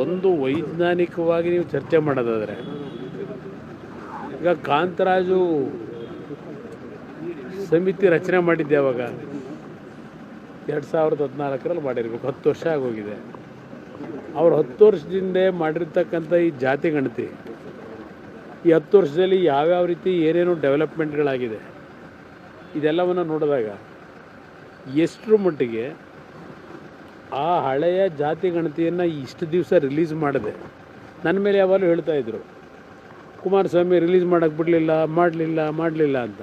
ಒಂದು ವೈಜ್ಞಾನಿಕವಾಗಿ ನೀವು ಚರ್ಚೆ ಮಾಡೋದಾದರೆ ಈಗ ಕಾಂತರಾಜು ಸಮಿತಿ ರಚನೆ ಮಾಡಿದ್ದೆ ಅವಾಗ 2014ರಲ್ಲಿ ಮಾಡಿರಬೇಕು, 10 ವರ್ಷ ಆಗೋಗಿದೆ. ಅವರು 10 ವರ್ಷದಿಂದ ಮಾಡಿರ್ತಕ್ಕಂಥ ಈ ಜಾತಿ ಗಣತಿ, ಈ 10 ವರ್ಷದಲ್ಲಿ ಯಾವ್ಯಾವ ರೀತಿ ಏನೇನು ಡೆವಲಪ್ಮೆಂಟ್ಗಳಾಗಿದೆ ಇದೆಲ್ಲವನ್ನು ನೋಡಿದಾಗ ಎಷ್ಟರ ಮಟ್ಟಿಗೆ ಆ ಹಳೆಯ ಜಾತಿ ಗಣತಿಯನ್ನು ಇಷ್ಟು ದಿವಸ ರಿಲೀಸ್ ಮಾಡಿದೆ. ನನ್ನ ಮೇಲೆ ಯಾವಾಗಲೂ ಹೇಳ್ತಾಯಿದ್ರು, ಕುಮಾರಸ್ವಾಮಿ ರಿಲೀಸ್ ಮಾಡೋಕ್ಕೆ ಮಾಡಲಿಲ್ಲ ಅಂತ.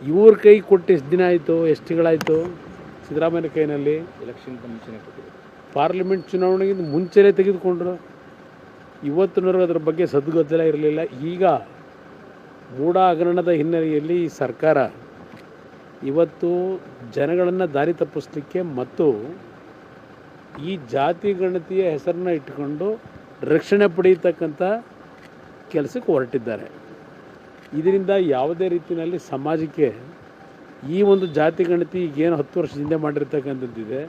ಇವ್ರ ಕೈ ಕೊಟ್ಟು ಎಷ್ಟು ದಿನ ಆಯಿತು, ಎಷ್ಟು ತಿಂಗಳಾಯಿತು? ಸಿದ್ದರಾಮಯ್ಯ ಕೈನಲ್ಲಿ ಎಲೆಕ್ಷನ್ಗೆ ಮುಂಚೆನೇ ಕೊಟ್ಟಿದ್ರು, ಪಾರ್ಲಿಮೆಂಟ್ ಚುನಾವಣೆಗಿಂತ ಮುಂಚೆನೇ ತೆಗೆದುಕೊಂಡ್ರು. ಇವತ್ತಿನವರೆಗೂ ಅದರ ಬಗ್ಗೆ ಸದ್ಗೊತ್ತಲ ಇರಲಿಲ್ಲ. ಈಗ ಮೂಢ ಹಗರಣದ ಹಿನ್ನೆಲೆಯಲ್ಲಿ ಈ ಸರ್ಕಾರ ಇವತ್ತು ಜನಗಳನ್ನು ದಾರಿ ತಪ್ಪಿಸಲಿಕ್ಕೆ ಮತ್ತು ಈ ಜಾತಿ ಗಣತಿಯ ಹೆಸರನ್ನ ಇಟ್ಟುಕೊಂಡು ರಕ್ಷಣೆ ಪಡೆಯತಕ್ಕಂಥ ಕೆಲಸಕ್ಕೆ ಹೊರಟಿದ್ದಾರೆ. ಇದರಿಂದ ಯಾವುದೇ ರೀತಿಯಲ್ಲಿ ಸಮಾಜಕ್ಕೆ ಈ ಒಂದು ಜಾತಿ ಗಣತಿ ಈಗೇನು 10 ವರ್ಷದಿಂದ ಮಾಡಿರ್ತಕ್ಕಂಥದ್ದಿದೆ,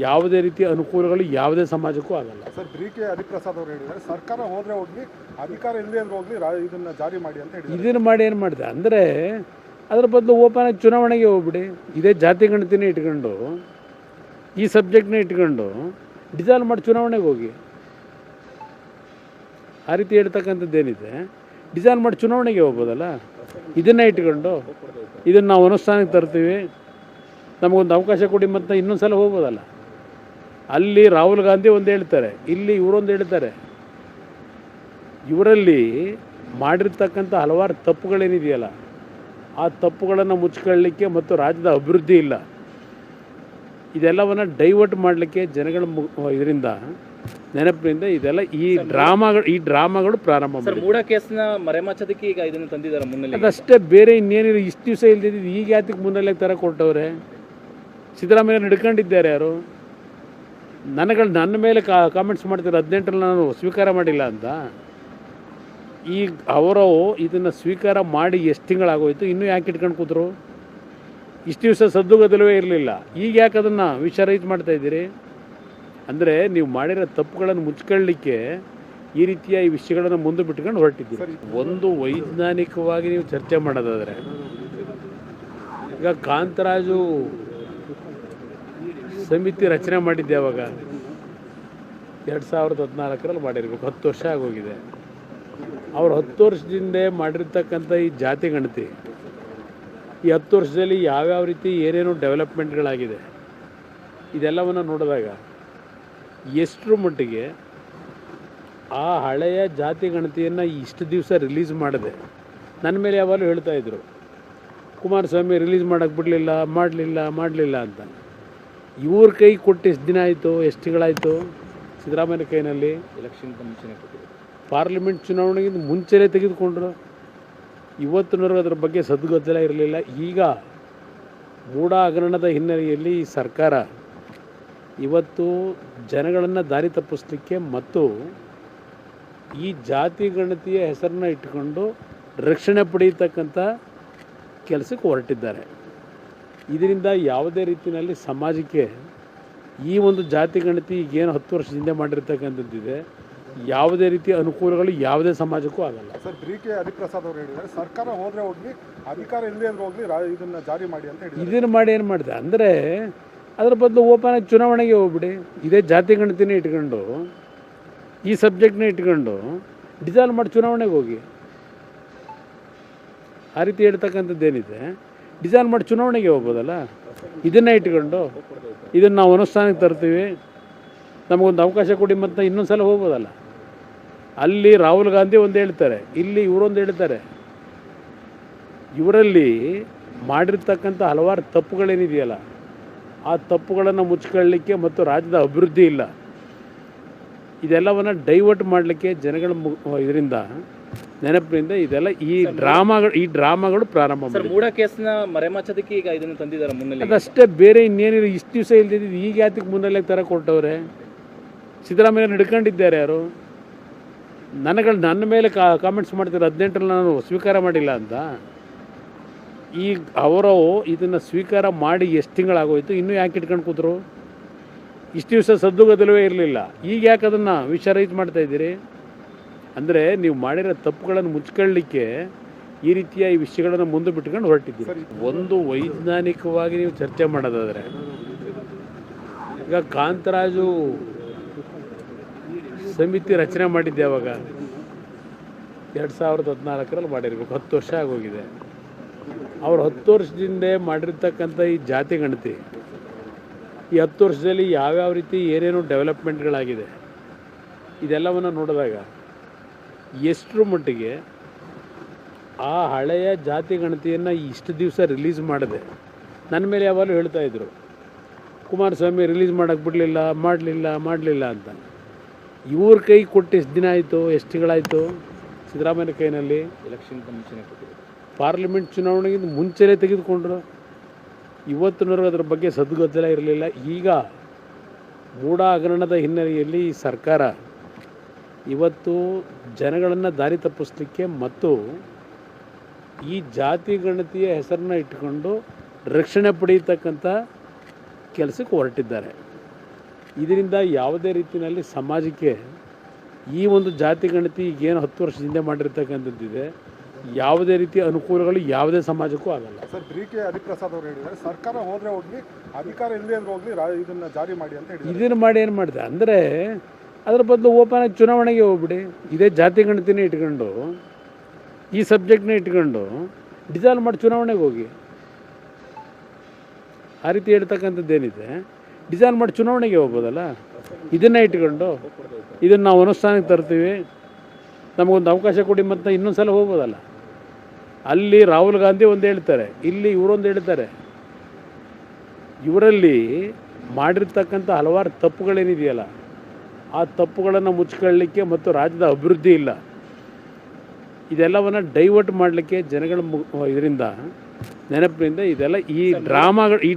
ಯಾವುದೇ ರೀತಿಯ ಅನುಕೂಲಗಳು ಯಾವುದೇ ಸಮಾಜಕ್ಕೂ ಆಗಲ್ಲ. ಸರ್, BK ಹರಿಪ್ರಸಾದ್ ಅವರು ಹೇಳಿದ್ದಾರೆ, ಸರ್ಕಾರ ಹೋದರೆ ಹೋಗಲಿ, ಅಧಿಕಾರ ಇಲ್ಲದೆ ಅಂದ್ರೆ ಹೋಗಲಿ, ಇದನ್ನು ಜಾರಿ ಮಾಡಿ ಅಂತ ಹೇಳಿದ್ದಾರೆ. ಇದನ್ನು ಮಾಡಿ ಏನು ಮಾಡಿದೆ ಅಂದರೆ ಅದರ ಬದಲು ಓಪನ್ ಆಗಿ ಚುನಾವಣೆಗೆ ಹೋಗ್ಬಿಡಿ. ಇದೇ ಜಾತಿ ಗಣತಿನೇ ಇಟ್ಕೊಂಡು, ಈ ಸಬ್ಜೆಕ್ಟ್ನೇ ಇಟ್ಕೊಂಡು ಡಿಸಾಲ್ವ್ ಮಾಡಿ ಚುನಾವಣೆಗೆ ಹೋಗಿ. ಆ ರೀತಿ ಹೇಳ್ತಕ್ಕಂಥದ್ದೇನಿದೆ, ಡಿಸಾಲ್ವ್ ಮಾಡಿ ಚುನಾವಣೆಗೆ ಹೋಗ್ಬೋದಲ್ಲ. ಇದನ್ನೇ ಇಟ್ಕೊಂಡು ಇದನ್ನು ನಾವು ಅನುಷ್ಠಾನಕ್ಕೆ ತರ್ತೀವಿ, ನಮಗೊಂದು ಅವಕಾಶ ಕೊಡಿ ಮತ್ತು ಇನ್ನೊಂದು ಸಲ ಹೋಗ್ಬೋದಲ್ಲ. ಅಲ್ಲಿ ರಾಹುಲ್ ಗಾಂಧಿ ಒಂದು ಹೇಳ್ತಾರೆ, ಇಲ್ಲಿ ಇವರೊಂದು ಹೇಳ್ತಾರೆ. ಇವರಲ್ಲಿ ಮಾಡಿರ್ತಕ್ಕಂಥ ಹಲವಾರು ತಪ್ಪುಗಳೇನಿದೆಯಲ್ಲ, ಆ ತಪ್ಪುಗಳನ್ನು ಮುಚ್ಕೊಳ್ಳಿಕ್ಕೆ ಮತ್ತು ರಾಜ್ಯದ ಅಭಿವೃದ್ಧಿ ಇಲ್ಲ, ಇದೆಲ್ಲವನ್ನು ಡೈವರ್ಟ್ ಮಾಡಲಿಕ್ಕೆ ಜನಗಳ ಇದರಿಂದ ನೆನಪಿನಿಂದ ಇದೆಲ್ಲ ಈ ಡ್ರಾಮಾಗಳು ಪ್ರಾರಂಭ ಮಾಡಿ ಮೂಢ ಕೇಸ್ನ ಮರೆಮಾಚೋದಕ್ಕೆ ಈಗ ಇದನ್ನು ತಂದಿದ್ದಾರೆ ಮುನ್ನೆಲೆ. ಅದಷ್ಟೇ, ಬೇರೆ ಇನ್ನೇನಿಲ್ಲ. ಇಷ್ಟು ದಿವಸ ಇಲ್ದಿದ್ದು ಈಗ ಯಾತಕ್ಕೆ ಮುನ್ನೆಲೆ ಥರ ಕೊಟ್ಟವ್ರೆ? ಸಿದ್ದರಾಮಯ್ಯ ನಡ್ಕೊಂಡಿದ್ದಾರೆ ಯಾರು? ನನ್ನ ಮೇಲೆ ಕಾಮೆಂಟ್ಸ್ ಮಾಡ್ತಾರೆ 18ರಲ್ಲಿ ನಾನು ಸ್ವೀಕಾರ ಮಾಡಿಲ್ಲ ಅಂತ. ಈಗ ಅವರು ಇದನ್ನು ಸ್ವೀಕಾರ ಮಾಡಿ ಎಷ್ಟು ತಿಂಗಳಾಗೋಯ್ತು, ಇನ್ನೂ ಯಾಕೆ ಇಟ್ಕೊಂಡು ಕೂತರು? ಇಷ್ಟು ದಿವಸ ಸದ್ದುಗದಲವೇ ಇರಲಿಲ್ಲ, ಈಗ ಯಾಕೆ ಅದನ್ನು ವಿಷರಹಿತ ಮಾಡ್ತಾಯಿದ್ದೀರಿ? ಅಂದರೆ ನೀವು ಮಾಡಿರೋ ತಪ್ಪುಗಳನ್ನು ಮುಚ್ಕೊಳ್ಳಿಕ್ಕೆ ಈ ರೀತಿಯ ಈ ವಿಷಯಗಳನ್ನು ಮುಂದೆ ಬಿಟ್ಕೊಂಡು ಹೊರಟಿದ್ದೀರಿ. ಒಂದು ವೈಜ್ಞಾನಿಕವಾಗಿ ನೀವು ಚರ್ಚೆ ಮಾಡೋದಾದರೆ ಈಗ ಕಾಂತರಾಜು ಸಮಿತಿ ರಚನೆ ಮಾಡಿದ್ದೆ ಅವಾಗ 2014ರಲ್ಲಿ ಮಾಡಿರಬೇಕು, 10 ವರ್ಷ ಆಗೋಗಿದೆ. ಅವರು 10 ವರ್ಷದಿಂದ ಮಾಡಿರ್ತಕ್ಕಂಥ ಈ ಜಾತಿ ಗಣತಿ, ಈ 10 ವರ್ಷದಲ್ಲಿ ಯಾವ್ಯಾವ ರೀತಿ ಏನೇನು ಡೆವಲಪ್ಮೆಂಟ್ಗಳಾಗಿದೆ ಇದೆಲ್ಲವನ್ನು ನೋಡಿದಾಗ ಎಷ್ಟರ ಮಟ್ಟಿಗೆ ಆ ಹಳೆಯ ಜಾತಿ ಗಣತಿಯನ್ನು ಇಷ್ಟು ದಿವಸ ರಿಲೀಸ್ ಮಾಡಿದೆ. ನನ್ನ ಮೇಲೆ ಯಾವಾಗಲೂ ಹೇಳ್ತಾಯಿದ್ರು, ಕುಮಾರಸ್ವಾಮಿ ರಿಲೀಸ್ ಮಾಡೋಕ್ಕೆ ಮಾಡಲಿಲ್ಲ ಅಂತ. ಇವ್ರ ಕೈ ಕೊಟ್ಟು ಎಷ್ಟು ದಿನ ಆಯಿತು, ಎಷ್ಟು ತಿಂಗಳಾಯಿತು? ಸಿದ್ದರಾಮಯ್ಯ ಕೈನಲ್ಲಿ ಎಲೆಕ್ಷನ್ಗೆ ಮುಂಚೆನೇ ಕೊಟ್ಟಿದ್ರು, ಪಾರ್ಲಿಮೆಂಟ್ ಚುನಾವಣೆಗಿಂತ ಮುಂಚೆನೇ ತೆಗೆದುಕೊಂಡ್ರು. ಇವತ್ತಿನವರೆಗೂ ಅದರ ಬಗ್ಗೆ ಸದ್ಗೊತ್ತಲ ಇರಲಿಲ್ಲ. ಈಗ ಮೂಢ ಹಗರಣದ ಹಿನ್ನೆಲೆಯಲ್ಲಿ ಈ ಸರ್ಕಾರ ಇವತ್ತು ಜನಗಳನ್ನು ದಾರಿ ತಪ್ಪಿಸಲಿಕ್ಕೆ ಮತ್ತು ಈ ಜಾತಿ ಗಣತಿಯ ಹೆಸರನ್ನ ಇಟ್ಟುಕೊಂಡು ರಕ್ಷಣೆ ಪಡೆಯತಕ್ಕಂಥ ಕೆಲಸಕ್ಕೆ ಹೊರಟಿದ್ದಾರೆ. ಇದರಿಂದ ಯಾವುದೇ ರೀತಿಯಲ್ಲಿ ಸಮಾಜಕ್ಕೆ ಈ ಒಂದು ಜಾತಿ ಗಣತಿ ಈಗೇನು 10 ವರ್ಷದಿಂದ ಮಾಡಿರ್ತಕ್ಕಂಥದ್ದಿದೆ, ಯಾವುದೇ ರೀತಿಯ ಅನುಕೂಲಗಳು ಯಾವುದೇ ಸಮಾಜಕ್ಕೂ ಆಗಲ್ಲ. ಸರ್, BK ಹರಿಪ್ರಸಾದ್ ಅವರು ಹೇಳಿದ್ದಾರೆ, ಸರ್ಕಾರ ಹೋದರೆ ಹೋಗಲಿ, ಅಧಿಕಾರ ಇಲ್ಲದೆ ಅಂದ್ರೆ ಹೋಗಲಿ, ಇದನ್ನು ಜಾರಿ ಮಾಡಿ ಅಂತ ಹೇಳಿದ್ದಾರೆ. ಇದನ್ನು ಮಾಡಿ ಏನು ಮಾಡಿದೆ ಅಂದರೆ ಅದರ ಬದಲು ಓಪನ್ ಆಗಿ ಚುನಾವಣೆಗೆ ಹೋಗ್ಬಿಡಿ. ಇದೇ ಜಾತಿ ಗಣತಿನೇ ಇಟ್ಕೊಂಡು, ಈ ಸಬ್ಜೆಕ್ಟ್ನೇ ಇಟ್ಕೊಂಡು ಡಿಸಾಲ್ವ್ ಮಾಡಿ ಚುನಾವಣೆಗೆ ಹೋಗಿ. ಆ ರೀತಿ ಹೇಳ್ತಕ್ಕಂಥದ್ದೇನಿದೆ, ಡಿಸಾಲ್ವ್ ಮಾಡಿ ಚುನಾವಣೆಗೆ ಹೋಗ್ಬೋದಲ್ಲ. ಇದನ್ನೇ ಇಟ್ಕೊಂಡು ಇದನ್ನು ನಾವು ಅನುಷ್ಠಾನಕ್ಕೆ ತರ್ತೀವಿ, ನಮಗೊಂದು ಅವಕಾಶ ಕೊಡಿ ಮತ್ತು ಇನ್ನೊಂದು ಸಲ ಹೋಗ್ಬೋದಲ್ಲ. ಅಲ್ಲಿ ರಾಹುಲ್ ಗಾಂಧಿ ಒಂದು ಹೇಳ್ತಾರೆ, ಇಲ್ಲಿ ಇವರೊಂದು ಹೇಳ್ತಾರೆ. ಇವರಲ್ಲಿ ಮಾಡಿರ್ತಕ್ಕಂಥ ಹಲವಾರು ತಪ್ಪುಗಳೇನಿದೆಯಲ್ಲ, ಆ ತಪ್ಪುಗಳನ್ನು ಮುಚ್ಕೊಳ್ಳಿಕ್ಕೆ ಮತ್ತು ರಾಜ್ಯದ ಅಭಿವೃದ್ಧಿ ಇಲ್ಲ, ಇದೆಲ್ಲವನ್ನು ಡೈವರ್ಟ್ ಮಾಡಲಿಕ್ಕೆ ಜನಗಳ ಇದರಿಂದ ನೆನಪಿನಿಂದ ಇದೆಲ್ಲ ಈ ಡ್ರಾಮಾಗಳು ಪ್ರಾರಂಭ ಮಾಡಿ ಮೂಢ ಕೇಸ್ನ ಮರೆಮಾಚೋದಕ್ಕೆ ಈಗ ಇದನ್ನು ತಂದಿದ್ದಾರೆ ಮುನ್ನೆಲೆ. ಅದಷ್ಟೇ, ಬೇರೆ ಇನ್ನೇನಿಲ್ಲ. ಇಷ್ಟು ದಿವಸ ಇಲ್ದಿದ್ದು ಈಗ ಯಾತಕ್ಕೆ ಮುನ್ನೆಲೆ ಥರ ಕೊಟ್ಟವ್ರೆ? ಸಿದ್ದರಾಮಯ್ಯ ನಡ್ಕೊಂಡಿದ್ದಾರೆ ಯಾರು? ನನ್ನ ಮೇಲೆ ಕಾಮೆಂಟ್ಸ್ ಮಾಡ್ತಾರೆ 18ರಲ್ಲಿ ನಾನು ಸ್ವೀಕಾರ ಮಾಡಿಲ್ಲ ಅಂತ. ಈಗ ಅವರು ಇದನ್ನು ಸ್ವೀಕಾರ ಮಾಡಿ ಎಷ್ಟು ತಿಂಗಳಾಗೋಯ್ತು, ಇನ್ನೂ ಯಾಕೆ ಇಟ್ಕೊಂಡು ಕೂತರು? ಇಷ್ಟು ದಿವಸ ಸದ್ದುಗದಲವೇ ಇರಲಿಲ್ಲ. ಈಗ ಯಾಕೆ ಅದನ್ನು ವಿಷರಹಿತ ಮಾಡ್ತಾ ಇದ್ದೀರಿ? ಅಂದರೆ ನೀವು ಮಾಡಿರೋ ತಪ್ಪುಗಳನ್ನು ಮುಚ್ಕೊಳ್ಳಿಕ್ಕೆ ಈ ರೀತಿಯ ಈ ವಿಷಯಗಳನ್ನು ಮುಂದೆ ಬಿಟ್ಕೊಂಡು ಹೊರಟಿದ್ದೀರಿ. ಒಂದು ವೈಜ್ಞಾನಿಕವಾಗಿ ನೀವು ಚರ್ಚೆ ಮಾಡೋದಾದರೆ, ಈಗ ಕಾಂತರಾಜು ಸಮಿತಿ ರಚನೆ ಮಾಡಿದ್ದೆ ಯಾವಾಗ? 2014ರಲ್ಲಿ ಮಾಡಿರ್ಬೇಕು. 10 ವರ್ಷ ಆಗೋಗಿದೆ. ಅವ್ರು 10 ವರ್ಷದಿಂದ ಮಾಡಿರ್ತಕ್ಕಂಥ ಈ ಜಾತಿ ಗಣತಿ, ಈ 10 ವರ್ಷದಲ್ಲಿ ಯಾವ್ಯಾವ ರೀತಿ ಏನೇನು ಡೆವಲಪ್ಮೆಂಟ್ಗಳಾಗಿದೆ ಇದೆಲ್ಲವನ್ನು ನೋಡಿದಾಗ ಎಷ್ಟರ ಮಟ್ಟಿಗೆ ಆ ಹಳೆಯ ಜಾತಿ ಗಣತಿಯನ್ನು ಇಷ್ಟು ದಿವಸ ರಿಲೀಸ್ ಮಾಡಿದೆ. ನನ್ನ ಮೇಲೆ ಯಾವಾಗಲೂ ಹೇಳ್ತಾಯಿದ್ರು, ಕುಮಾರಸ್ವಾಮಿ ರಿಲೀಸ್ ಮಾಡೋಕ್ಕೆ ಮಾಡಲಿಲ್ಲ ಅಂತ. ಇವ್ರ ಕೈ ಕೊಟ್ಟು ಎಷ್ಟು ದಿನ ಆಯಿತು, ಎಷ್ಟು ತಿಂಗಳಾಯಿತು? ಸಿದ್ದರಾಮಯ್ಯನ ಕೈನಲ್ಲಿ ಎಲೆಕ್ಷನ್ ಕಮಿಷನ್ ಕೊಟ್ಟಿದ್ರು. ಪಾರ್ಲಿಮೆಂಟ್ ಚುನಾವಣೆಗಿಂತ ಮುಂಚೆನೇ ತೆಗೆದುಕೊಂಡ್ರು. ಇವತ್ತಿನವರೆಗೂ ಅದರ ಬಗ್ಗೆ ಸದ್ಗದ್ದಲ ಇರಲಿಲ್ಲ. ಈಗ ಮೂಢ ಹಗರಣದ ಹಿನ್ನೆಲೆಯಲ್ಲಿ ಈ ಸರ್ಕಾರ ಇವತ್ತು ಜನಗಳನ್ನು ದಾರಿ ತಪ್ಪಿಸಲಿಕ್ಕೆ ಮತ್ತು ಈ ಜಾತಿ ಗಣತಿಯ ಹೆಸರನ್ನ ಇಟ್ಟುಕೊಂಡು ರಕ್ಷಣೆ ಪಡೆಯತಕ್ಕಂಥ ಕೆಲಸಕ್ಕೆ ಹೊರಟಿದ್ದಾರೆ. ಇದರಿಂದ ಯಾವುದೇ ರೀತಿಯಲ್ಲಿ ಸಮಾಜಕ್ಕೆ ಈ ಒಂದು ಜಾತಿ ಗಣತಿ ಈಗೇನು 10 ವರ್ಷದಿಂದ ಮಾಡಿರ್ತಕ್ಕಂಥದ್ದಿದೆ, ಯಾವುದೇ ರೀತಿಯ ಅನುಕೂಲಗಳು ಯಾವುದೇ ಸಮಾಜಕ್ಕೂ ಆಗಲ್ಲ. ಸರ್, ಕೆ ಹರಿಪ್ರಸಾದ್ ಅವರು ಹೇಳಿದ್ದಾರೆ, ಸರ್ಕಾರ ಹೋದರೆ ಹೋಗಲಿ, ಅಧಿಕಾರ ಇಲ್ಲದೇ ಇದ್ರೂ ಹೋಗಲಿ, ಇದನ್ನು ಜಾರಿ ಮಾಡಿ ಅಂತ ಹೇಳಿದ್ದಾರೆ. ಇದನ್ನು ಮಾಡಿ ಏನು ಮಾಡಿದೆ ಅಂದರೆ, ಅದರ ಬದಲು ಓಪನ್ ಚುನಾವಣೆಗೆ ಹೋಗ್ಬಿಡಿ. ಇದೇ ಜಾತಿ ಗಣತಿನೇ ಇಟ್ಕೊಂಡು, ಈ ಸಬ್ಜೆಕ್ಟ್ನೇ ಇಟ್ಕೊಂಡು ಡಿಸಾಲ್ವ್ ಮಾಡಿ ಚುನಾವಣೆಗೆ ಹೋಗಿ. ಆ ರೀತಿ ಹೇಳ್ತಕ್ಕಂಥದ್ದೇನಿದೆ, ಡಿಸಾಲ್ವ್ ಮಾಡಿ ಚುನಾವಣೆಗೆ ಹೋಗ್ಬೋದಲ್ಲ. ಇದನ್ನೇ ಇಟ್ಕೊಂಡು ಇದನ್ನು ನಾವು ಅನುಷ್ಠಾನಕ್ಕೆ ತರ್ತೀವಿ, ನಮಗೊಂದು ಅವಕಾಶ ಕೊಡಿ ಮತ್ತು ಇನ್ನೊಂದು ಸಲ ಹೋಗ್ಬೋದಲ್ಲ. ಅಲ್ಲಿ ರಾಹುಲ್ ಗಾಂಧಿ ಒಂದು ಹೇಳ್ತಾರೆ, ಇಲ್ಲಿ ಇವರೊಂದು ಹೇಳ್ತಾರೆ. ಇವರಲ್ಲಿ ಮಾಡಿರ್ತಕ್ಕಂಥ ಹಲವಾರು ತಪ್ಪುಗಳೇನಿದೆಯಲ್ಲ, ಆ ತಪ್ಪುಗಳನ್ನು ಮುಚ್ಕೊಳ್ಳಿಕ್ಕೆ ಮತ್ತು ರಾಜ್ಯದ ಅಭಿವೃದ್ಧಿ ಇಲ್ಲ, ಇದೆಲ್ಲವನ್ನು ಡೈವರ್ಟ್ ಮಾಡಲಿಕ್ಕೆ ಜನಗಳ ಇದರಿಂದ ನೆನಪಿನಿಂದ ಇದೆಲ್ಲ ಈ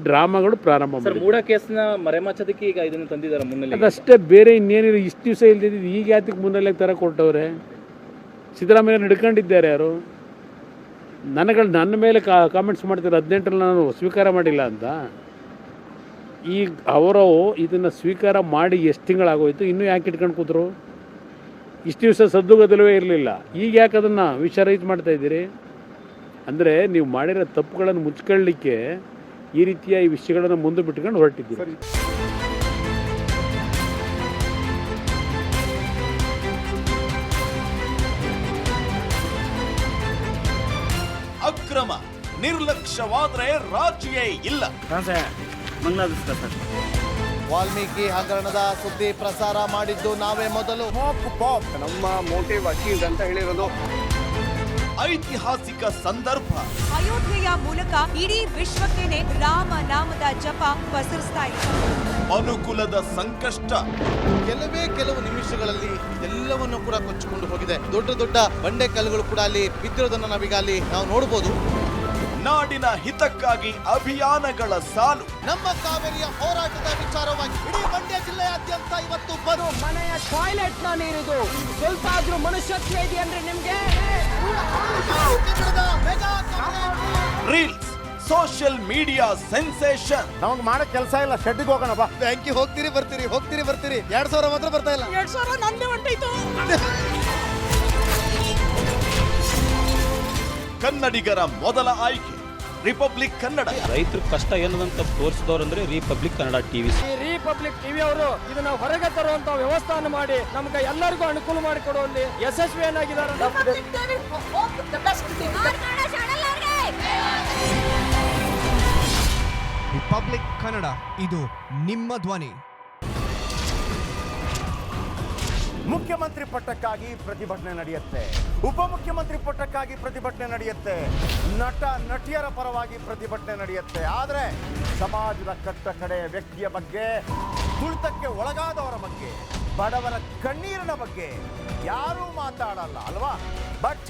ಡ್ರಾಮಾಗಳು ಪ್ರಾರಂಭ ಮಾಡಿ. ಮೂಡ ಕೇಸ್ನ ಮರೆಮಾಚೋದಕ್ಕೆ ಈಗ ಇದನ್ನು ತಂದಿದ್ದಾರೆ ಮುನ್ನೆಲೆ. ಅದಷ್ಟೇ, ಬೇರೆ ಇನ್ನೇನಿಲ್ಲ. ಇಷ್ಟು ದಿವಸ ಇಲ್ದಿದ್ದು ಈಗ ಯಾತಕ್ಕೆ ಮುನ್ನೆಲೆ ಥರ ಕೊಟ್ಟವ್ರೆ? ಸಿದ್ದರಾಮಯ್ಯ ಹಿಡ್ಕೊಂಡಿದ್ದಾರೆ ಯಾರು? ನನ್ನ ಮೇಲೆ ಕಾಮೆಂಟ್ಸ್ ಮಾಡ್ತಾರೆ 18ರಲ್ಲಿ ನಾನು ಸ್ವೀಕಾರ ಮಾಡಿಲ್ಲ ಅಂತ. ಈಗ ಅವರು ಇದನ್ನು ಸ್ವೀಕಾರ ಮಾಡಿ ಎಷ್ಟು ತಿಂಗಳಾಗೋಯ್ತು, ಇನ್ನೂ ಯಾಕೆ ಇಟ್ಕೊಂಡು ಕೂತರು? ಇಷ್ಟು ದಿವಸ ಸದ್ದುಗದಲವೇ ಇರಲಿಲ್ಲ. ಈಗ ಯಾಕೆ ಅದನ್ನು ವಿಷರಹಿತ ಮಾಡ್ತಾ ಇದ್ದೀರಿ? ಅಂದರೆ ನೀವು ಮಾಡಿರೋ ತಪ್ಪುಗಳನ್ನು ಮುಚ್ಕೊಳ್ಳಿಕ್ಕೆ ಈ ರೀತಿಯ ಈ ವಿಷಯಗಳನ್ನು ಮುಂದೆ ಬಿಟ್ಕೊಂಡು ಹೊರಟಿದ್ದೀರಿ. ಅಕ್ರಮ ನಿರ್ಲಕ್ಷ್ಯವಾದ್ರೆ ರಾಜಿಯೇ ಇಲ್ಲ. ವಾಲ್ಮೀಕಿ ಹಗರಣದ ಸುದ್ದಿ ಪ್ರಸಾರ ಮಾಡಿದ್ದು ನಾವೇ ಮೊದಲು. ನಮ್ಮ ಮೋಟಿವ್ ಅಚೀವ್ಡ್ ಅಂತ ಹೇಳಿರೋದು. ಐತಿಹಾಸಿಕ ಸಂದರ್ಭ. ಅಯೋಧ್ಯೆಯ ಮೂಲಕ ಇಡೀ ವಿಶ್ವಕ್ಕೇನೆ ರಾಮ ನಾಮದ ಜಪ ಪಸರಿಸ್ತಾ ಇದೆ. ಅನುಕೂಲದ ಸಂಕಷ್ಟ. ಕೆಲವು ನಿಮಿಷಗಳಲ್ಲಿ ಎಲ್ಲವನ್ನು ಕೂಡ ಕೊಚ್ಚಿಕೊಂಡು ಹೋಗಿದೆ. ದೊಡ್ಡ ದೊಡ್ಡ ಬಂಡೆ ಕಲ್ಲುಗಳು ಕೂಡ ಅಲ್ಲಿ ಬಿದ್ದಿರೋದನ್ನ ನಾವೀಗ ಅಲ್ಲಿ ನಾವು ನೋಡಬಹುದು. ನಾಡಿನ ಹಿತಕ್ಕಾಗಿ ಅಭಿಯಾನಗಳ ಸಾಲು. ನಮ್ಮ ಕಾವೇರಿಯ ಹೋರಾಟದ ವಿಚಾರವಾಗಿ ಇಡೀ ಮಂಡ್ಯ ಜಿಲ್ಲೆಯಾದ್ಯಂತ ಇವತ್ತು ಮನೆಯ ಟಾಯ್ಲೆಟ್ ನ ನೀರಿದು ಸ್ವಲ್ಪ ಆದ್ರೂ ಮನುಷ್ಯತ್ವ ಇದೆ ಅಂದ್ರೆ ನಿಮ್ಗೆ. Reels, social media sensation. ನಮಗೆ ಮಾಡೋ ಕೆಲಸ ಇಲ್ಲ, ಶೆಡ್ಡಿಗೆ ಹೋಗೋಣ ಬಾ. ಬ್ಯಾಂಕಿ ಹೋಗ್ತೀರಿ ಬರ್ತೀರಿ 2000 ಮಾತ್ರ ಬರ್ತಾ ಇಲ್ಲ. 2000 ನಂದೇ ಹೊಂಟೈತು. ಕನ್ನಡಿಗರ ಮೊದಲ ಆಯ್ಕೆ ರಿಪಬ್ಲಿಕ್ ಕನ್ನಡ. ರೈತರ ಕಷ್ಟ ಏನದಂತ ತೋರಿಸಿದವ್ರಂದ್ರೆ ರಿಪಬ್ಲಿಕ್ ಕನ್ನಡ ಟಿವಿ. ಈ ರಿಪಬ್ಲಿಕ್ ಟಿವಿ ಅವರು ಇದನ್ನ ಹೊರಗೆ ತರುವಂತ ವ್ಯವಸ್ಥಾನ ಮಾಡಿ ನಮ್ಗೆ ಎಲ್ಲರಿಗೂ ಅನುಕೂಲ ಮಾಡಿಕೊಡುವಲ್ಲಿ ಯಶಸ್ವಿಯನ್ನಾಗಿದ್ದಾರೆ. ರಿಪಬ್ಲಿಕ್ ಕನ್ನಡ, ಇದು ನಿಮ್ಮ ಧ್ವನಿ. ಮುಖ್ಯಮಂತ್ರಿ ಪಟ್ಟಕ್ಕಾಗಿ ಪ್ರತಿಭಟನೆ ನಡೆಯುತ್ತೆ, ಉಪಮುಖ್ಯಮಂತ್ರಿ ಪಟ್ಟಕ್ಕಾಗಿ ಪ್ರತಿಭಟನೆ ನಡೆಯುತ್ತೆ, ನಟ ನಟಿಯರ ಪರವಾಗಿ ಪ್ರತಿಭಟನೆ ನಡೆಯುತ್ತೆ. ಆದರೆ ಸಮಾಜದ ಕಟ್ಟ ಕಡೆಯ ವ್ಯಕ್ತಿಯ ಬಗ್ಗೆ, ತುಳಿತಕ್ಕೆ ಒಳಗಾದವರ ಬಗ್ಗೆ, ಬಡವರ ಕಣ್ಣೀರಿನ ಬಗ್ಗೆ ಯಾರೂ ಮಾತಾಡಲ್ಲ ಅಲ್ವಾ? ಬಟ್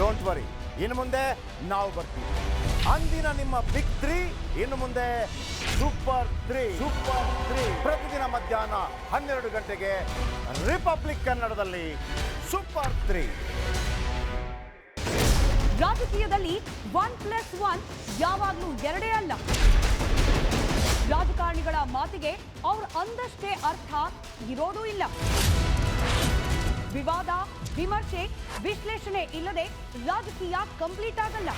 ಡೋಂಟ್ ವರಿ, ಇನ್ನು ಮುಂದೆ ನಾವು ಬರ್ತೀವಿ. ಅಂದಿನ ನಿಮ್ಮ ಬಿಗ್ 3 ಇನ್ನು ಮುಂದೆ ಸೂಪರ್ 3 ಪ್ರತಿದಿನ ಮಧ್ಯಾಹ್ನ 12 ಗಂಟೆಗೆ ರಿಪಬ್ಲಿಕ್ ಕನ್ನಡದಲ್ಲಿ ಸೂಪರ್ 3. ರಾಜಕೀಯದಲ್ಲಿ 1+1 ಯಾವಾಗ್ಲೂ 2 ಅಲ್ಲ. ರಾಜಕಾರಣಿಗಳ ಮಾತಿಗೆ ಅವ್ರು ಅಂದಷ್ಟೇ ಅರ್ಥ ಇರೋದೂ ಇಲ್ಲ. ವಿವಾದ, ವಿಮರ್ಶೆ, ವಿಶ್ಲೇಷಣೆ ಇಲ್ಲದೆ ರಾಜಕೀಯ ಕಂಪ್ಲೀಟ್ ಆಗಲ್ಲ.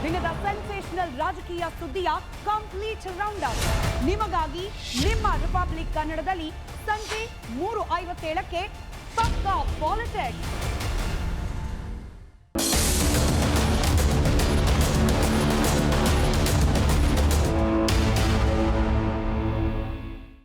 ದಿನದ ಸೆನ್ಸೇಷನಲ್ ರಾಜಕೀಯ ಸುದ್ದಿಯ ಕಂಪ್ಲೀಟ್ ರೌಂಡ್ ಅಪ್ ನಿಮಗಾಗಿ ನಿಮ್ಮ ರಿಪಬ್ಲಿಕ್ ಕನ್ನಡದಲ್ಲಿ ಸಂಜೆ 3:57ಕ್ಕೆ ಪಕ್ಕಾ ಪಾಲಿಟಿಕ್ಸ್.